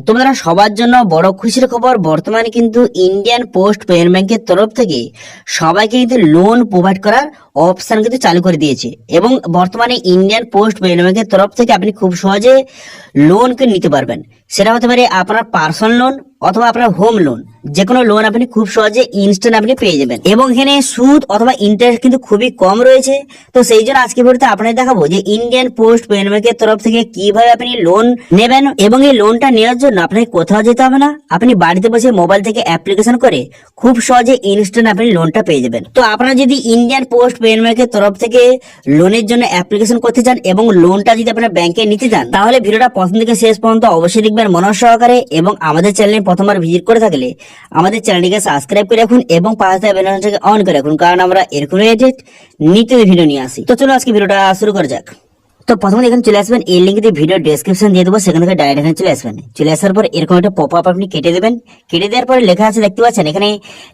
তোমরা সবার জন্য বড় খুশির খবর, বর্তমানে কিন্তু ইন্ডিয়ান পোস্ট পেমেন্ট ব্যাংকের তরফ থেকে সবাইকে কিন্তু লোন প্রোভাইড করার অপশন কিন্তু চালু করে দিয়েছে। এবং বর্তমানে ইন্ডিয়ান পোস্ট পেমেন্ট ব্যাংকের তরফ থেকে আপনি খুব সহজে লোন নিতে পারবেন। সেটা হতে পারে আপনার পার্সোনাল লোন অথবা আপনার হোম লোন, যে কোনো লোন আপনি খুব সহজে ইনস্ট্যান্ট আপনি পেয়ে যাবেন। এবং এখানে সুদ অথবা ইন্টারেস্ট কিন্তু খুবই কম রয়েছে। তো সেই জন্য আজকে ভিডিওতে আপনাদের দেখাবো যে ইন্ডিয়ান পোস্ট পেমেন্ট ব্যাংকের তরফ থেকে কিভাবে আপনি লোন নেবেন। এবং এই লোনটা নেওয়ার জন্য আপনাকে কোথাও যেতে হবে না, আপনি বাড়িতে বসে মোবাইল থেকে অ্যাপ্লিকেশন করে খুব সহজে ইনস্ট্যান্ট আপনি লোনটা পেয়ে যাবেন। তো আপনারা যদি ইন্ডিয়ান পোস্ট পেমেন্ট ব্যাংকের তরফ থেকে লোনের জন্য অ্যাপ্লিকেশন করতে চান এবং লোনটা যদি আপনারা ব্যাংকে নিতে চান, তাহলে ভিডিওটা প্রথম থেকে শেষ পর্যন্ত অবশ্যই দেখবেন মনোযোগ সহকারে। এবং আমাদের চ্যানেলে প্রথমবার ভিজিট করে থাকলে আমাদের চ্যানেলটিকে সাবস্ক্রাইব করে রাখুন এবং পাশে থাকা বেল আইকনটাকে অন করে রাখুন, কারণ আমরা এরকম রিলেটেড নিত্য ভিডিও নিয়ে আসি। তো চলো আজকে ভিডিওটা শুরু করা যাক। তো প্রথমে এখানে চলে আসবেন, এই লিঙ্কে ভিডিও ডেসক্রিপশন দিয়ে দেবো, সেখান থেকে ডাইরেক্ট এখানে চলে আসবেন। চলে আসার পর এরকম একটা পপ আপ আপনি কেটে দেবেন। কেটে দেওয়ার পরে লেখা আছে, দেখতে পাচ্ছেন এখানে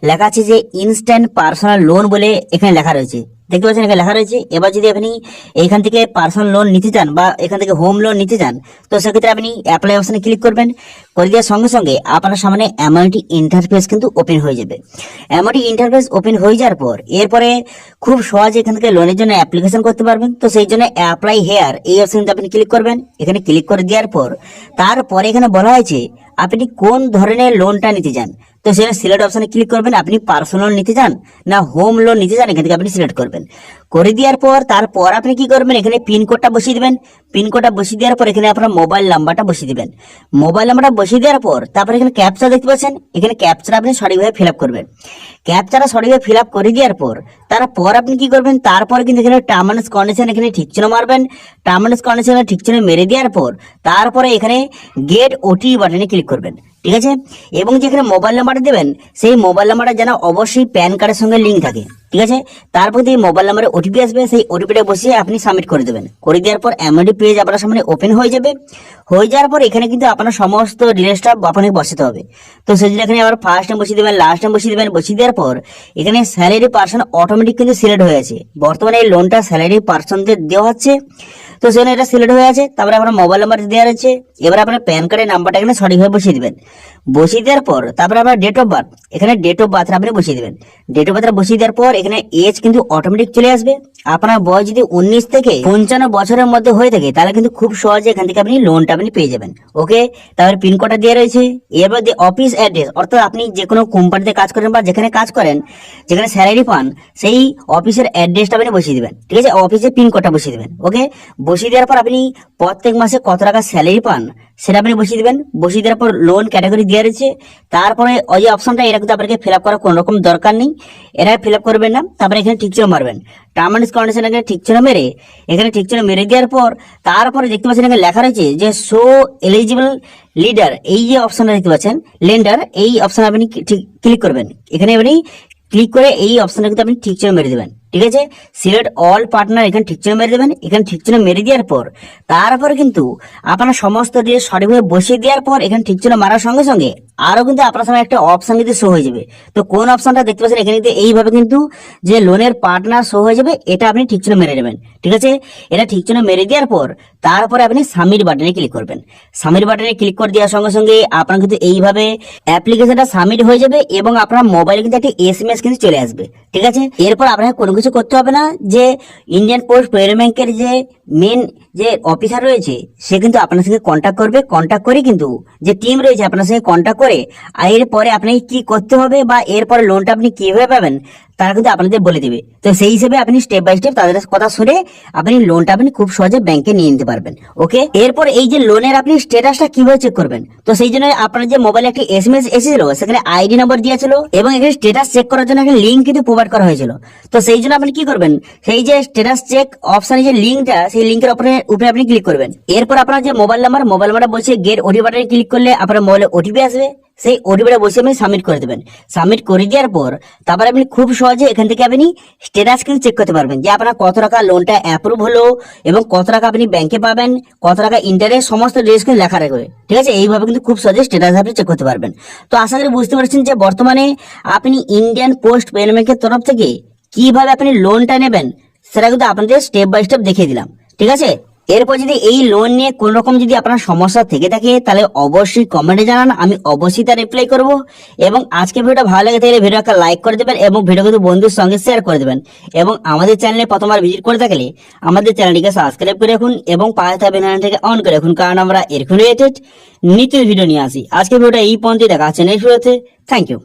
লেখা আছে যে ইনস্ট্যান্ট পার্সোনাল লোন বলে এখানে লেখা রয়েছে, দেখতে পাচ্ছেন এখানে লেখা রয়েছে। এবার যদি আপনি এখান থেকে পার্সোনাল লোন নিতে চান বা এখান থেকে হোম লোন নিতে চান, তো সেক্ষেত্রে আপনি অ্যাপ্লাই অপশনে ক্লিক করবেন। করে দেওয়ার সঙ্গে সঙ্গে আপনার সামনে এমনটি ইন্টারফেস কিন্তু ওপেন হয়ে যাবে। এমনটি ইন্টারফেস ওপেন হয়ে যাওয়ার পর এরপরে খুব সহজে এখান থেকে লোনের জন্য অ্যাপ্লিকেশন করতে পারবেন। তো সেই জন্য অ্যাপ্লাই হেয়ার এই অপশনটা আপনি ক্লিক করবেন। এখানে ক্লিক করে দেওয়ার পর তারপরে এখানে বলা হয়েছে আপনি কোন ধরনের লোনটা নিতে চান। তো সেখানে সিলেক্ট অপশনে ক্লিক করবেন, আপনি পার্সোনাল লোন নিতে চান না হোম লোন নিতে চান, এখান থেকে আপনি সিলেক্ট করবেন। করে দেওয়ার পর তারপর আপনি কি করবেন, এখানে পিনকোডটা বসিয়ে দিবেন। পিনকোডটা বসিয়ে দেওয়ার পর এখানে আপনার মোবাইল নাম্বারটা বসিয়ে দিবেন। মোবাইল নাম্বারটা বসিয়ে দেওয়ার পর তারপর এখানে ক্যাপচা দেখতে পাচ্ছেন, এখানে ক্যাপচাটা আপনি সঠিকভাবে ফিল আপ করবেন। ক্যাপচাটা সঠিকভাবে ফিল আপ করে দেওয়ার পর তারপর আপনি কি করবেন, তারপর কিন্তু এখানে টার্ম এন্ড কন্ডিশন এখানে ঠিক চিহ্ন মারবেন। টার্ম এন্ড কন্ডিশন ঠিক চিহ্ন মেরে দেওয়ার পর তারপরে এখানে গেট ওটিপি বাটনে ক্লিক করবেন, ঠিক আছে। এবং যেখানে মোবাইল নাম্বারটা দেবেন সেই মোবাইল নাম্বারটা যেন অবশ্যই প্যান কার্ডের সঙ্গে লিঙ্ক থাকে, ঠিক আছে। তারপর এই মোবাইল নাম্বারে ওটিপি আসবে, সেই ওটিপিটা বসিয়ে আপনি সাবমিট করে দেবেন। করে দেওয়ার পর এমডি পেজ আপনার সামনে ওপেন হয়ে যাবে। হয়ে যাওয়ার পর এখানে কিন্তু আপনার সমস্ত ডিটেলসটা আপনাকে বসাতে হবে। তো সেই জন্য এখানে আবার ফার্স্ট টাইম বসিয়ে দেবেন, লাস্ট টাইম বসিয়ে দেবেন। বসিয়ে দেওয়ার পর এখানে স্যালারি পার্সন অটোমেটিক কিন্তু সিলেক্ট হয়ে আছে। বর্তমানে এই লোনটা স্যালারি পার্সনদের দেওয়া হচ্ছে, তো সেখানে এটা সিলেক্ট হয়ে আছে। তারপরে আপনার মোবাইল নাম্বার দেওয়া রয়েছে। এবার আপনার প্যান কার্ডের নাম্বারটা এখানে সঠিকভাবে বসিয়ে দিবেন। বসিয়ে দেওয়ার পর তারপরে আপনার ডেট অফ বার্থ, এখানে ডেট অফ বার্থ আপনি বসিয়ে দেবেন। ডেট অফ বার্থ বসিয়ে দেওয়ার পর এখানে এজ কিন্তু অটোমেটিক চলে আসবে। আপনার বয়স যদি 19 থেকে 55 বছরের মধ্যে হয়ে থাকে তাহলে কিন্তু খুব সহজে এখান থেকে আপনি লোনটা আপনি পেয়ে যাবেন। ওকে, তারপরে পিনকোডটা দেওয়া রয়েছে। এবার অফিস অ্যাড্রেস, অর্থাৎ আপনি যে কোনো কোম্পানিতে কাজ করেন বা যেখানে কাজ করেন, যেখানে স্যালারি পান, সেই অফিসের অ্যাড্রেসটা আপনি বসিয়ে দিবেন, ঠিক আছে। অফিসের পিনকোডটা বসিয়ে দিবেন। ওকে, বসিয়ে দেওয়ার পর আপনি প্রত্যেক মাসে কত টাকা স্যালারি পান সেটা আপনি বসিয়ে দিবেন। বসিয়ে দেওয়ার পর লোন ক্যাটাগরি দেওয়া রয়েছে। তারপরে ওই যে অপশনটা, এটা কিন্তু আপনাকে ফিল আপ করার কোনো রকম দরকার নেই, এটা ফিল আপ করবেন না। তারপরে এখানে ঠিক চিহ্ন মারবেন। টার্ম এন্ড কন্ডিশন এখানে ঠিক চিহ্ন মেরে এখানে ঠিক চিহ্ন মেরে দেওয়ার পর তারপরে দেখতে পাচ্ছেন এখানে লেখা রয়েছে যে শো এলিজিবল লিডার, এই যে অপশনটা দেখতে পাচ্ছেন লেন্ডার, এই অপশন আপনি ক্লিক করবেন। এখানে আপনি ক্লিক করে এই অপশনটা কিন্তু আপনি ঠিক চিহ্ন মেরে দেবেন, ঠিক আছে। সিলেক্ট অল পার্টনার, এখানে ঠিক চিহ্ন মেরে দেবেন। এখানে ঠিক চিহ্ন মেরে দেওয়ার পর তারপরে কিন্তু আপনার সমস্ত দিয়ে সঠিকভাবে বসিয়ে দেওয়ার পর এখানে ঠিক চিহ্ন মারার সঙ্গে সঙ্গে আরো কিন্তু আপনার সামনে একটা অপশন কিন্তু শো হয়ে যাবে। তো কোন অপশনটা দেখতে পাচ্ছেন এখানে কিন্তু এইভাবে কিন্তু যে লোনের পার্টনার শো হয়ে যাবে, এটা আপনি ঠিক চিহ্ন মেরে নেবেন, ঠিক আছে। এটা ঠিক চিহ্ন মেরে দেওয়ার পর তারপরে আপনি সাবমিট বাটনে ক্লিক করবেন। সাবমিট বাটনে ক্লিক করে দেওয়ার সঙ্গে সঙ্গে আপনার কিন্তু এইভাবে অ্যাপ্লিকেশনটা সাবমিট হয়ে যাবে এবং আপনার মোবাইলে কিন্তু একটা এসএমএস কিন্তু চলে আসবে, ঠিক আছে। এরপর আপনাকে কোনো কিছু করতে হবে না, যে ইন্ডিয়ান পোস্ট পেমেন্ট ব্যাংকের যে মেন যে অফিসার রয়েছে সে কিন্তু আপনার সঙ্গে কন্ট্যাক্ট করবে। কন্ট্যাক্ট করে কিন্তু যে টিম রয়েছে আপনার সঙ্গে কন্ট্যাক্ট করে এরপরে আপনাকে কি করতে হবে বা এরপরে লোনটা আপনি কিভাবে পাবেন তারা কিন্তু আপনাদের বলে দিবে। তো সেই হিসেবে আপনি স্টেপ বাই স্টেপ তাদের কথা শুনে আপনি লোনটা আপনি খুব সহজে ব্যাংকে নিয়ে নিতে পারবেন। ওকে, এরপর এই যে লোনের আপনি স্ট্যাটাসটা কিভাবে চেক করবেন, তো সেই জন্য আপনার যে মোবাইলে একটি এসএমএস এসেছিল সেখানে আইডি নাম্বার দিয়েছিল এবং এখানে স্ট্যাটাস চেক করার জন্য একটা লিঙ্ক কিন্তু প্রোভাইড করা হয়েছিল। তো সেই জন্য আপনি কি করবেন, সেই যে স্ট্যাটাস চেক অপশনে যে লিঙ্কটা, সেই লিঙ্কের উপরে আপনি ক্লিক করবেন। এরপর আপনার যে মোবাইল নাম্বার বসে গেট ওটিপি বাটনে ক্লিক করলে আপনার মোবাইলে ওটিপি আসবে। সেই ওটিপিটা বসে আপনি সাবমিট করে দেবেন। সাবমিট করে দেওয়ার পর তারপরে আপনি খুব সহজে এখান থেকে আপনি স্ট্যাটাস কিন্তু চেক করতে পারবেন যে আপনার কত টাকা লোনটা অ্যাপ্রুভ হলো এবং কত টাকা আপনি ব্যাংকে পাবেন, কত টাকা ইন্টারেস্ট, সমস্ত ডিটেইলস কিন্তু লেখা রাখবে, ঠিক আছে। এইভাবে কিন্তু খুব সহজে স্ট্যাটাস আপনি চেক করতে পারবেন। তো আশা করি বুঝতে পারছেন যে বর্তমানে আপনি ইন্ডিয়ান পোস্ট পেমেন্ট ব্যাংকের তরফ থেকে কিভাবে আপনি লোনটা নেবেন সেটা কিন্তু আপনাদের স্টেপ বাই স্টেপ দেখিয়ে দিলাম, ঠিক আছে। এরপর যদি এই লোন নিয়ে কোন রকম যদি আপনার সমস্যা থেকে থাকে তাহলে অবশ্যই কমেন্টে জানান, আমি অবশ্যই তার রিপ্লাই করব। এবং আজকে ভিডিওটা ভালো লাগে থাকলে ভিডিও একটা লাইক করে দেবেন এবং ভিডিও কিন্তু বন্ধুর সঙ্গে শেয়ার করে দেবেন। এবং আমাদের চ্যানেলে প্রথমবার ভিজিট করে থাকলে আমাদের চ্যানেলটিকে সাবস্ক্রাইব করে রাখুন এবং পাশে থাকা বেল আইকনটিকে অন করে রাখুন, কারণ আমরা এরকম রিলেটেড নিত্য ভিডিও নিয়ে আসি। আজকে ভিডিওটা এই পর্যন্ত, দেখা হচ্ছে নেক্সট ভিডিওতে। Thank you.